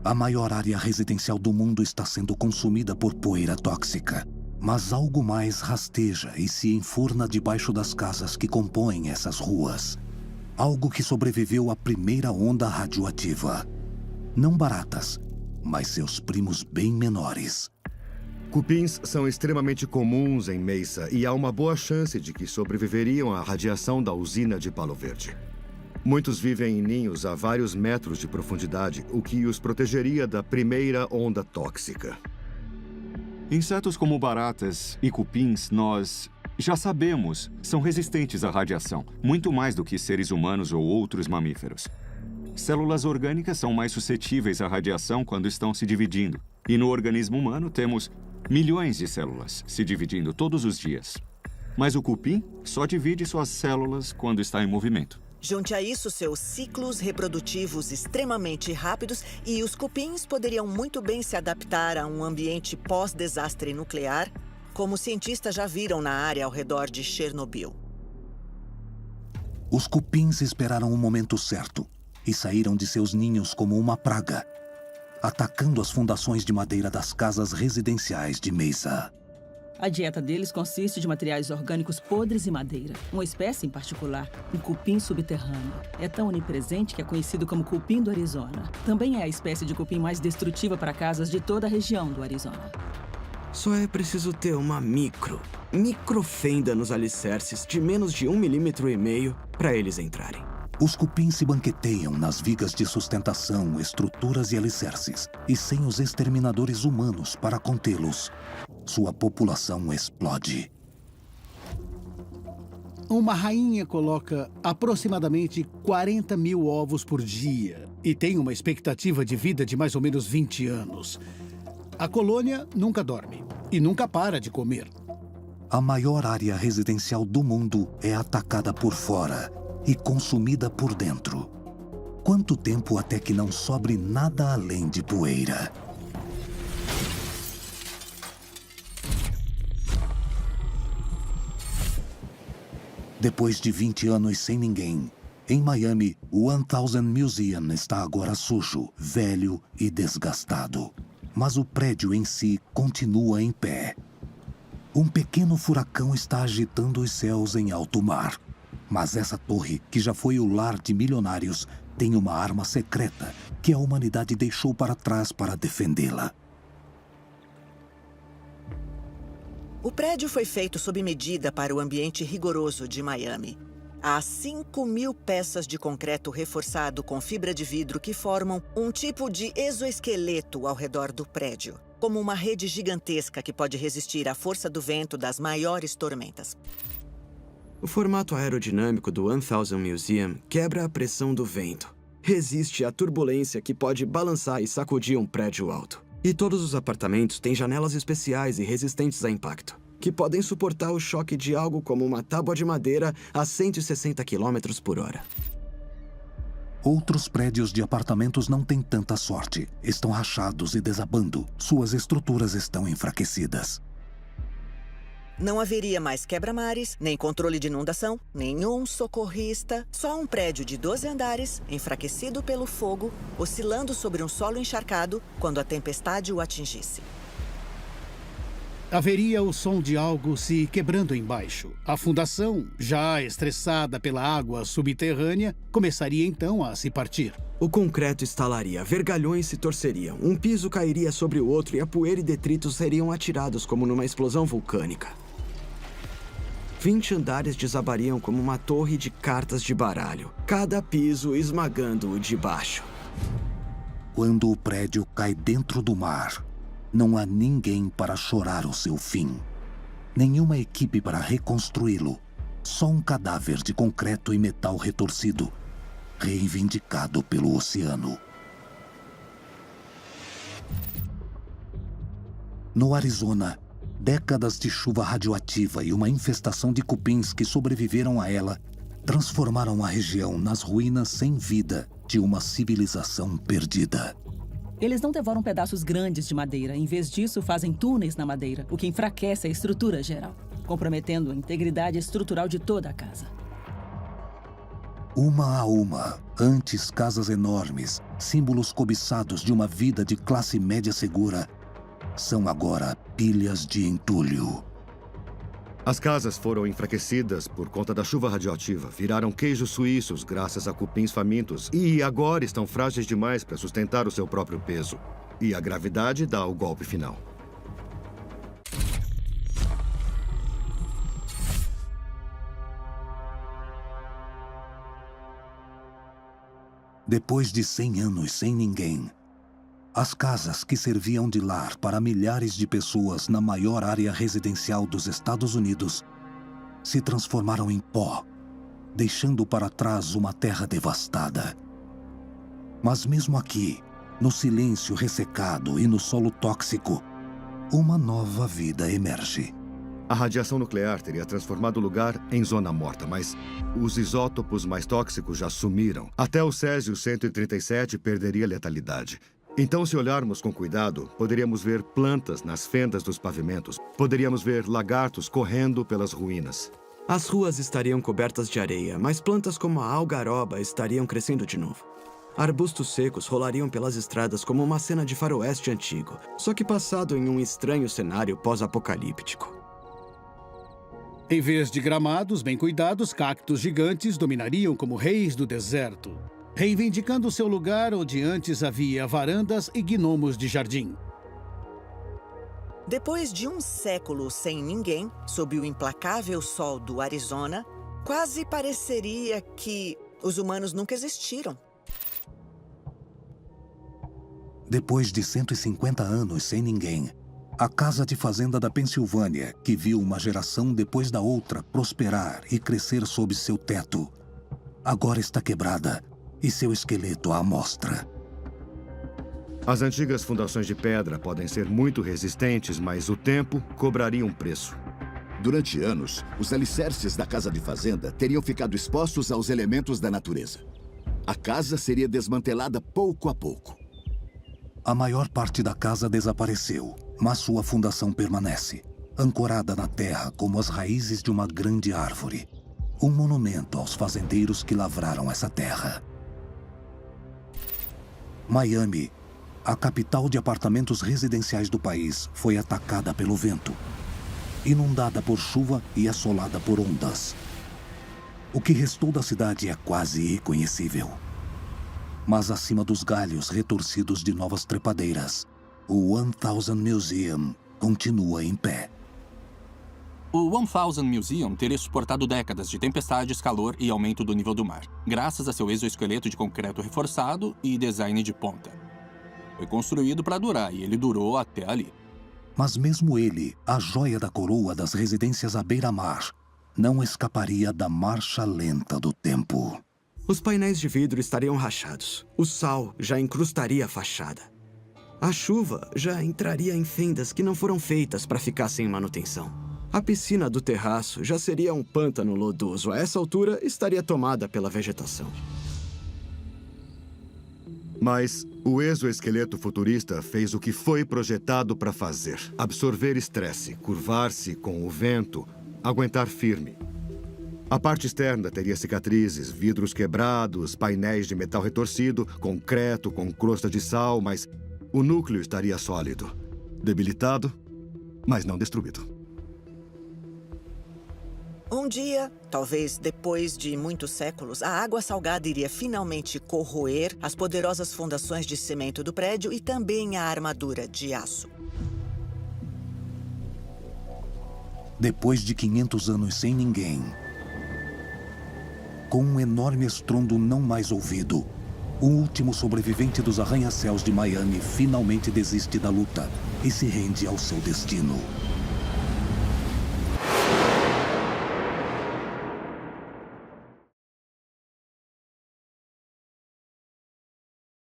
A maior área residencial do mundo está sendo consumida por poeira tóxica. Mas algo mais rasteja e se enfurna debaixo das casas que compõem essas ruas. Algo que sobreviveu à primeira onda radioativa. Não baratas, mas seus primos bem menores. Cupins são extremamente comuns em Mesa e há uma boa chance de que sobreviveriam à radiação da usina de Palo Verde. Muitos vivem em ninhos a vários metros de profundidade, o que os protegeria da primeira onda tóxica. Insetos como baratas e cupins, nós já sabemos, são resistentes à radiação, muito mais do que seres humanos ou outros mamíferos. Células orgânicas são mais suscetíveis à radiação quando estão se dividindo. E no organismo humano temos milhões de células se dividindo todos os dias. Mas o cupim só divide suas células quando está em movimento. Junte a isso seus ciclos reprodutivos extremamente rápidos e os cupins poderiam muito bem se adaptar a um ambiente pós-desastre nuclear, como os cientistas já viram na área ao redor de Chernobyl. Os cupins esperaram o momento certo e saíram de seus ninhos como uma praga, atacando as fundações de madeira das casas residenciais de Mesa. A dieta deles consiste de materiais orgânicos podres e madeira. Uma espécie em particular, um cupim subterrâneo. É tão onipresente que é conhecido como cupim do Arizona. Também é a espécie de cupim mais destrutiva para casas de toda a região do Arizona. Só é preciso ter uma microfenda nos alicerces de menos de 1,5 milímetro para eles entrarem. Os cupins se banqueteiam nas vigas de sustentação, estruturas e alicerces, e sem os exterminadores humanos para contê-los, sua população explode. Uma rainha coloca aproximadamente 40 mil ovos por dia e tem uma expectativa de vida de mais ou menos 20 anos. A colônia nunca dorme e nunca para de comer. A maior área residencial do mundo é atacada por fora e consumida por dentro. Quanto tempo até que não sobre nada além de poeira? Depois de 20 anos sem ninguém, em Miami, o 1000 Museum está agora sujo, velho e desgastado. Mas o prédio em si continua em pé. Um pequeno furacão está agitando os céus em alto mar. Mas essa torre, que já foi o lar de milionários, tem uma arma secreta que a humanidade deixou para trás para defendê-la. O prédio foi feito sob medida para o ambiente rigoroso de Miami. Há 5.000 peças de concreto reforçado com fibra de vidro que formam um tipo de exoesqueleto ao redor do prédio, como uma rede gigantesca que pode resistir à força do vento das maiores tormentas. O formato aerodinâmico do 1000 Museum quebra a pressão do vento, resiste à turbulência que pode balançar e sacudir um prédio alto. E todos os apartamentos têm janelas especiais e resistentes a impacto, que podem suportar o choque de algo como uma tábua de madeira a 160 km por hora. Outros prédios de apartamentos não têm tanta sorte. Estão rachados e desabando. Suas estruturas estão enfraquecidas. Não haveria mais quebra-mares, nem controle de inundação, nenhum socorrista, só um prédio de 12 andares, enfraquecido pelo fogo, oscilando sobre um solo encharcado quando a tempestade o atingisse. Haveria o som de algo se quebrando embaixo. A fundação, já estressada pela água subterrânea, começaria então a se partir. O concreto estalaria, vergalhões se torceriam, um piso cairia sobre o outro e a poeira e detritos seriam atirados como numa explosão vulcânica. 20 andares desabariam como uma torre de cartas de baralho, cada piso esmagando o de baixo. Quando o prédio cai dentro do mar, não há ninguém para chorar o seu fim. Nenhuma equipe para reconstruí-lo. Só um cadáver de concreto e metal retorcido, reivindicado pelo oceano. No Arizona, décadas de chuva radioativa e uma infestação de cupins que sobreviveram a ela transformaram a região nas ruínas sem vida de uma civilização perdida. Eles não devoram pedaços grandes de madeira. Em vez disso, fazem túneis na madeira, o que enfraquece a estrutura geral, comprometendo a integridade estrutural de toda a casa. Uma a uma, antes casas enormes, símbolos cobiçados de uma vida de classe média segura, são agora pilhas de entulho. As casas foram enfraquecidas por conta da chuva radioativa, viraram queijos suíços graças a cupins famintos e agora estão frágeis demais para sustentar o seu próprio peso. E a gravidade dá o golpe final. Depois de 100 anos sem ninguém, as casas que serviam de lar para milhares de pessoas na maior área residencial dos Estados Unidos se transformaram em pó, deixando para trás uma terra devastada. Mas mesmo aqui, no silêncio ressecado e no solo tóxico, uma nova vida emerge. A radiação nuclear teria transformado o lugar em zona morta, mas os isótopos mais tóxicos já sumiram. Até o Césio-137 perderia letalidade. Então, se olharmos com cuidado, poderíamos ver plantas nas fendas dos pavimentos. Poderíamos ver lagartos correndo pelas ruínas. As ruas estariam cobertas de areia, mas plantas como a algaroba estariam crescendo de novo. Arbustos secos rolariam pelas estradas como uma cena de faroeste antigo, só que passado em um estranho cenário pós-apocalíptico. Em vez de gramados bem cuidados, cactos gigantes dominariam como reis do deserto, reivindicando seu lugar onde antes havia varandas e gnomos de jardim. Depois de um século sem ninguém, sob o implacável sol do Arizona, quase pareceria que os humanos nunca existiram. Depois de 150 anos sem ninguém, a casa de fazenda da Pensilvânia, que viu uma geração depois da outra prosperar e crescer sob seu teto, agora está quebrada e seu esqueleto à mostra. As antigas fundações de pedra podem ser muito resistentes, mas o tempo cobraria um preço. Durante anos, os alicerces da casa de fazenda teriam ficado expostos aos elementos da natureza. A casa seria desmantelada pouco a pouco. A maior parte da casa desapareceu, mas sua fundação permanece, ancorada na terra como as raízes de uma grande árvore. Um monumento aos fazendeiros que lavraram essa terra. Miami, a capital de apartamentos residenciais do país, foi atacada pelo vento, inundada por chuva e assolada por ondas. O que restou da cidade é quase irreconhecível. Mas acima dos galhos retorcidos de novas trepadeiras, o 1000 Museum continua em pé. O 1000 Museum teria suportado décadas de tempestades, calor e aumento do nível do mar, graças a seu exoesqueleto de concreto reforçado e design de ponta. Foi construído para durar e ele durou até ali. Mas mesmo ele, a joia da coroa das residências à beira-mar, não escaparia da marcha lenta do tempo. Os painéis de vidro estariam rachados. O sal já incrustaria a fachada. A chuva já entraria em fendas que não foram feitas para ficar sem manutenção. A piscina do terraço já seria um pântano lodoso. A essa altura, estaria tomada pela vegetação. Mas o exoesqueleto futurista fez o que foi projetado para fazer. Absorver estresse, curvar-se com o vento, aguentar firme. A parte externa teria cicatrizes, vidros quebrados, painéis de metal retorcido, concreto com crosta de sal, mas o núcleo estaria sólido. Debilitado, mas não destruído. Um dia, talvez depois de muitos séculos, a água salgada iria finalmente corroer as poderosas fundações de cimento do prédio e também a armadura de aço. Depois de 500 anos sem ninguém, com um enorme estrondo não mais ouvido, o último sobrevivente dos arranha-céus de Miami finalmente desiste da luta e se rende ao seu destino.